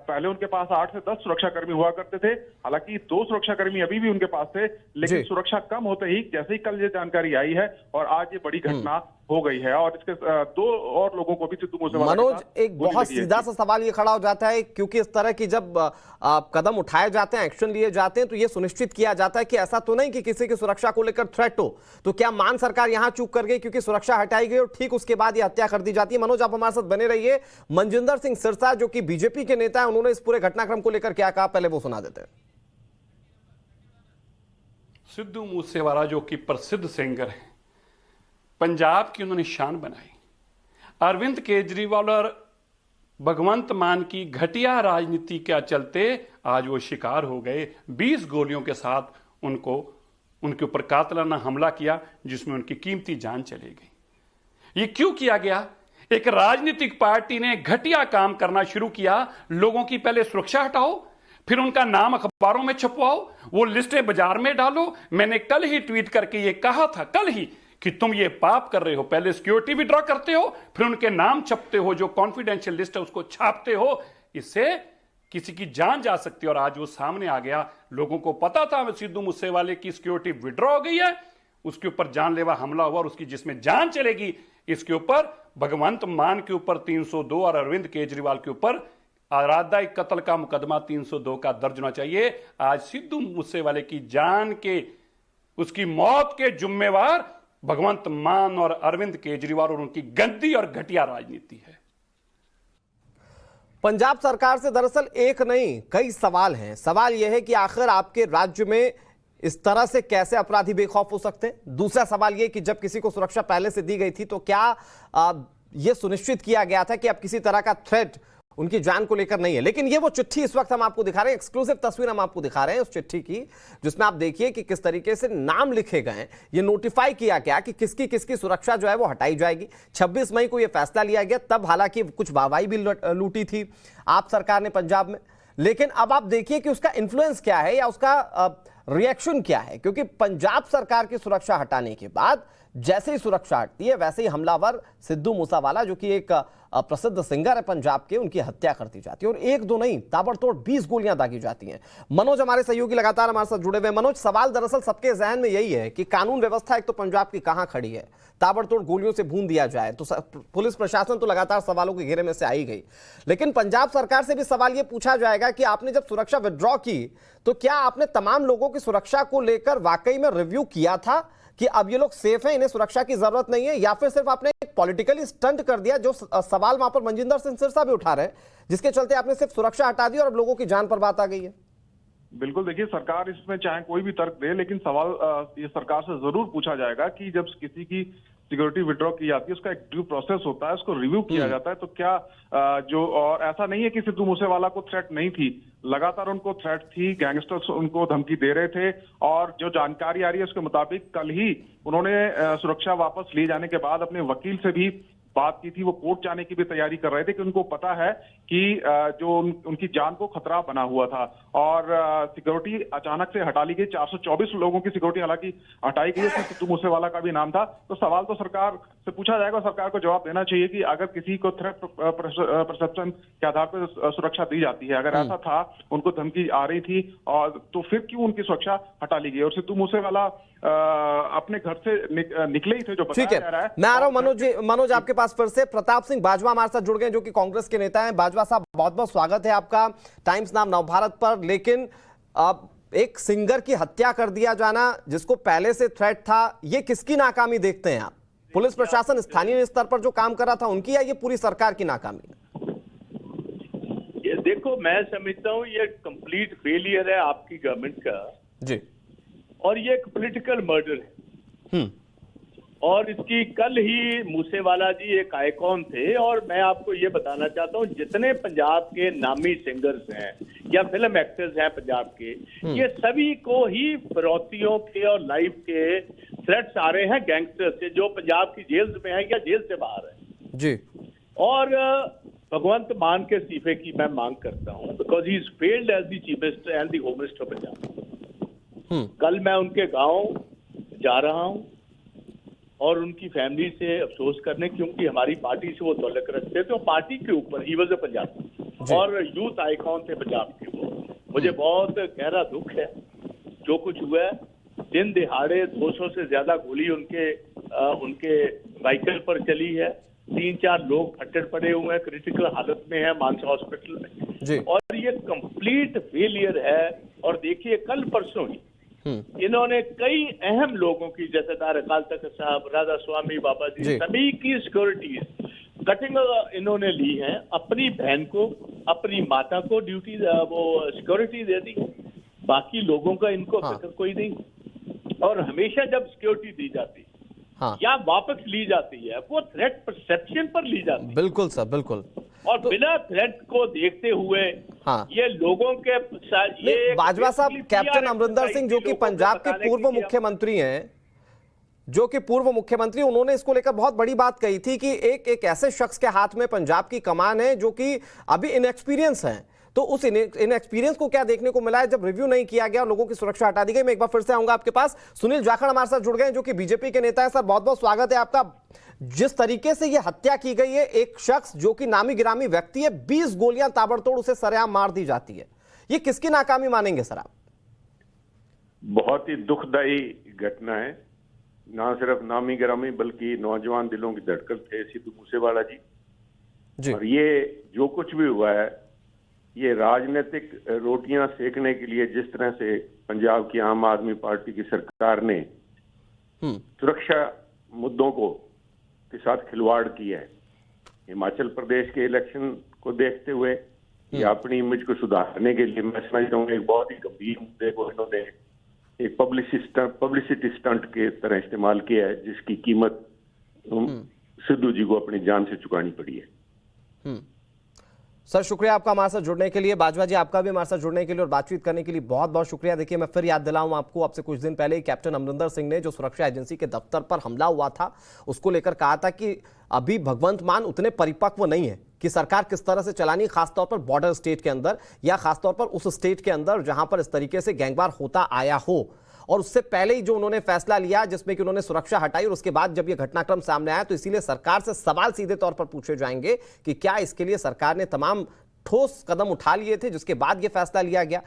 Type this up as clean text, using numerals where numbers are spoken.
पहले उनके पास 8 से 10 सुरक्षाकर्मी हुआ करते थे। हालांकि 2 सुरक्षाकर्मी अभी भी उनके पास थे, लेकिन सुरक्षा कम होते ही जैसे ही कल ये जानकारी आई है और आज ये बड़ी घटना हो गई है और इसके 2 और लोगों को भी सिद्धू मूसेवाला। मनोज, एक बहुत सीधा सा सवाल ये खड़ा हो जाता है, क्योंकि इस तरह की जब कदम उठाए जाते हैं, एक्शन लिए जाते हैं, तो ये सुनिश्चित किया जाता है कि ऐसा तो नहीं कि किसी की सुरक्षा को लेकर थ्रेट हो। तो क्या मान सरकार यहां चूक कर गई क्योंकि सुरक्षा हटाई गई और ठीक उसके बाद ये हत्या कर दी जाती है? मनोज, आप हमारे साथ बने रहिए। मनजिंदर सिंह सिरसा जो कि बीजेपी के नेता है, उन्होंने इस पूरे घटनाक्रम को लेकर क्या कहा, पहले वो सुना देते हैं। सिद्धू मूसेवाला जो कि प्रसिद्ध सिंगर है, पंजाब की उन्होंने शान बनाई। अरविंद केजरीवाल और भगवंत मान की घटिया राजनीति के चलते आज वो शिकार हो गए। 20 गोलियों के साथ उनके ऊपर कातिलाना हमला किया, जिसमें उनकी कीमती जान चली गई। ये क्यों किया गया? एक राजनीतिक पार्टी ने घटिया काम करना शुरू किया। लोगों की पहले सुरक्षा हटाओ, फिर उनका नाम अखबारों में छपवाओ, वो लिस्टें बाजार में डालो। मैंने कल ही ट्वीट करके ये कहा था, कल ही, कि तुम ये पाप कर रहे हो। पहले सिक्योरिटी विड्रॉ करते हो, फिर उनके नाम छपते हो, जो कॉन्फिडेंशियल लिस्ट है उसको छापते हो। इससे किसी की जान जा सकती है। और आज वो सामने आ गया। लोगों को पता था सिद्धू मूसेवाले की सिक्योरिटी विड्रॉ हो गई है, उसके ऊपर जानलेवा हमला हुआ और उसकी जिसमें जान चलेगी, इसके ऊपर भगवंत मान के ऊपर 302 और अरविंद केजरीवाल के ऊपर आराध्या कत्ल का मुकदमा 302 का दर्ज होना चाहिए। आज सिद्धू मूसेवाले की जान के, उसकी मौत के जिम्मेवार भगवंत मान और अरविंद केजरीवाल और उनकी गंदी और घटिया राजनीति है। पंजाब सरकार से दरअसल एक नहीं कई सवाल हैं। सवाल यह है कि आखिर आपके राज्य में इस तरह से कैसे अपराधी बेखौफ हो सकते हैं। दूसरा सवाल यह कि जब किसी को सुरक्षा पहले से दी गई थी तो क्या यह सुनिश्चित किया गया था कि अब किसी तरह का थ्रेट उनकी जान को लेकर नहीं है। लेकिन ये वो चिट्ठी इस वक्त हम आपको दिखा रहे हैं, एक्सक्लूसिव तस्वीर हम आपको दिखा रहे हैं उस चिट्ठी की, जिसमें आप देखिए कि किस तरीके से नाम लिखे गए हैं। ये नोटिफाई किया गया कि किसकी किसकी सुरक्षा जो है वो हटाई जाएगी। 26 मई को यह फैसला लिया गया। तब हालांकि कुछ वाहवाही भी लूटी थी आप सरकार ने पंजाब में, लेकिन अब आप देखिए कि उसका इन्फ्लुएंस क्या है या उसका रिएक्शन क्या है। क्योंकि पंजाब सरकार की सुरक्षा हटाने के बाद जैसे ही सुरक्षा हटती है वैसे ही हमलावर सिद्धू मूसेवाला जो कि एक प्रसिद्ध सिंगर है पंजाब के, उनकी हत्या कर दी जाती है। और 1-2 नहीं, ताबड़तोड़ 20 गोलियां दागी जाती हैं। मनोज हमारे सहयोगी लगातार हमारे साथ जुड़े हुए। मनोज, सवाल दरअसल सबके जहन में यही है कि कानून व्यवस्था एक तो पंजाब की कहां खड़ी है, ताबड़तोड़ गोलियों से भून दिया जाए तो पुलिस प्रशासन तो लगातार सवालों के घेरे में से आई गई। लेकिन पंजाब सरकार से भी सवाल यह पूछा जाएगा कि आपने जब सुरक्षा विड्रॉ की तो क्या आपने तमाम लोगों की सुरक्षा को लेकर वाकई में रिव्यू किया था कि अब ये लोग सेफ हैं, इन्हें सुरक्षा की जरूरत नहीं है, या फिर सिर्फ आपने एक पॉलिटिकली स्टंट कर दिया, जो सवाल वहां पर मनजिंदर सिंह सिरसा भी उठा रहे हैं, जिसके चलते आपने सिर्फ सुरक्षा हटा दी और अब लोगों की जान पर बात आ गई है? बिल्कुल, देखिए सरकार इसमें चाहे कोई भी तर्क दे, लेकिन सवाल ये सरकार से जरूर पूछा जाएगा कि जब किसी की सिक्योरिटी विड्रॉ की जाती है उसका एक ड्यू प्रोसेस होता है, उसको रिव्यू किया जाता है। तो क्या जो, और ऐसा नहीं है कि सिद्धू मूसेवाला को थ्रेट नहीं थी, लगातार उनको थ्रेट थी, गैंगस्टर्स उनको धमकी दे रहे थे। और जो जानकारी आ रही है उसके मुताबिक कल ही उन्होंने सुरक्षा वापस लिए जाने के बाद अपने वकील से भी बात की थी। वो कोर्ट जाने की भी तैयारी कर रहे थे कि उनको पता है कि जो उनकी जान को खतरा बना हुआ था। और सिक्योरिटी अचानक से हटा ली गई। 424 लोगों की सिक्योरिटी हालांकि हटाई गई, इसमें सिद्धू मूसेवाला का भी नाम था। तो सवाल तो सरकार से पूछा जाएगा, सरकार को जवाब देना चाहिए कि अगर किसी को थ्रेट परसेप्शन के आधार पर सुरक्षा दी जाती है, अगर ऐसा था, उनको धमकी आ रही थी, और तो फिर क्यों उनकी सुरक्षा हटा ली गई। और सिद्धू मूसेवाला अपने घर से निकले ही थे, जो बताया जा रहा है। मैं आ रहा हूं मनोज आपके पास फिर से। प्रताप सिंह बाजवा हमारे साथ जुड़ गए जो कि कांग्रेस के नेता हैं। बाजवा साहब, बहुत बहुत स्वागत है आपका टाइम्स नाम नवभारत पर। लेकिन अब एक सिंगर की हत्या कर दिया जाना जिसको पहले से थ्रेट था, ये किसकी नाकामी देखते हैं आप? पुलिस प्रशासन स्थानीय स्तर पर जो काम कर रहा था उनकी, या ये पूरी सरकार की नाकामी? ये देखो, मैं समझता हूँ ये कंप्लीट फेलियर है आपकी गवर्नमेंट का जी, और ये एक पॉलिटिकल मर्डर है। और इसकी कल ही मूसेवाला जी एक आइकॉन थे। और मैं आपको ये बताना चाहता हूँ, जितने पंजाब के नामी सिंगर्स हैं या फिल्म एक्टर्स हैं पंजाब के, ये सभी को ही फिरौतियों के और लाइफ के थ्रेट्स आ रहे हैं गैंगस्टर से, जो पंजाब की जेल में है या जेल से बाहर है जी। और भगवंत मान के इस्तीफे की मैं मांग करता हूँ, because he is failed as the chief minister and the home minister of Punjab. कल मैं उनके गांव जा रहा हूं और उनकी फैमिली से अफसोस करने, क्योंकि हमारी पार्टी से वो ताल्लुक रखते थे, तो पार्टी के ऊपर, ही वाज अ पंजाबी, और यूथ आइकॉन थे पंजाब के वो। मुझे बहुत गहरा दुख है जो कुछ हुआ है। दिन दिहाड़े 200 से ज्यादा गोली उनके व्हीकल पर चली है। 3-4 लोग फट्टे पड़े हुए हैं, क्रिटिकल हालत में है मानसा हॉस्पिटल में। और ये कंप्लीट फेलियर है। और देखिए कल परसों ही इन्होंने कई अहम लोगों की, जैसे अकाल तख्त साहब, राधा स्वामी बाबा जी, सभी की सिक्योरिटीज कटिंग इन्होंने ली है। अपनी बहन को, अपनी माता को ड्यूटी वो सिक्योरिटी दे दी, बाकी लोगों का इनको फिक्र कोई नहीं। और हमेशा जब सिक्योरिटी दी जाती या वापस ली जाती है वो थ्रेट परसेप्शन पर ली जाती है। बिल्कुल सर, बिल्कुल। और बिना थ्रेट को देखते हुए ये लोगों के साथ ये बाजवा साहब, कैप्टन अमरिंदर सिंह जो कि पंजाब के पूर्व मुख्यमंत्री हैं, उन्होंने इसको लेकर बहुत बड़ी बात कही थी कि एक ऐसे शख्स के हाथ में पंजाब की कमान है जो कि अभी इनएक्सपीरियंस है। तो उस इनएक्सपीरियंस को क्या देखने को मिला है जब रिव्यू नहीं किया गया और लोगों की सुरक्षा हटा दी गई। मैं एक बार फिर से आऊंगा आपके पास। सुनील जाखड़ हमारे साथ जुड़ गए जो कि बीजेपी के नेता है। सर बहुत बहुत स्वागत है आपका। जिस तरीके से यह हत्या की गई है, एक शख्स जो कि नामी गिरामी व्यक्ति है, 20 गोलियां ताबड़तोड़ उसे सरेआम मार दी जाती है, ये किसकी नाकामी मानेंगे सर आप? बहुत ही दुखदायी घटना है। ना सिर्फ नामी गिरामी बल्कि नौजवान दिलों की धड़कन थे सिद्धू मूसेवाला जी। और ये जो कुछ भी हुआ है, ये राजनीतिक रोटियां सेकने के लिए जिस तरह से पंजाब की आम आदमी पार्टी की सरकार ने सुरक्षा मुद्दों के साथ खिलवाड़ किया है। हिमाचल प्रदेश के इलेक्शन को देखते हुए या अपनी इमेज को सुधारने के लिए मैं समझता हूँ एक बहुत ही गंभीर मुद्दे को इन्होंने एक पब्लिसिटी स्टंट के तरह इस्तेमाल किया है, जिसकी कीमत सिद्धू जी को अपनी जान से चुकानी पड़ी है। सर शुक्रिया आपका हमारे साथ जुड़ने के लिए। बाजवा जी आपका भी हमारे साथ जुड़ने के लिए और बातचीत करने के लिए बहुत बहुत शुक्रिया। देखिए मैं फिर याद दिलाऊं आपको, आपसे कुछ दिन पहले ही कैप्टन अमरिंदर सिंह ने जो सुरक्षा एजेंसी के दफ्तर पर हमला हुआ था उसको लेकर कहा था कि अभी भगवंत मान उतने परिपक्व नहीं है कि सरकार किस तरह से चलानी, खासतौर पर बॉर्डर स्टेट के अंदर या खासतौर पर उस स्टेट के अंदर जहां पर इस तरीके से गैंगवार होता आया हो। और उससे पहले ही जो उन्होंने फैसला लिया जिसमें कि उन्होंने सुरक्षा हटाई और उसके बाद जब यह घटनाक्रम सामने आया तो इसीलिए सरकार से सवाल सीधे तौर पर पूछे जाएंगे कि क्या इसके लिए सरकार ने तमाम ठोस कदम उठा लिए थे जिसके बाद यह फैसला लिया गया।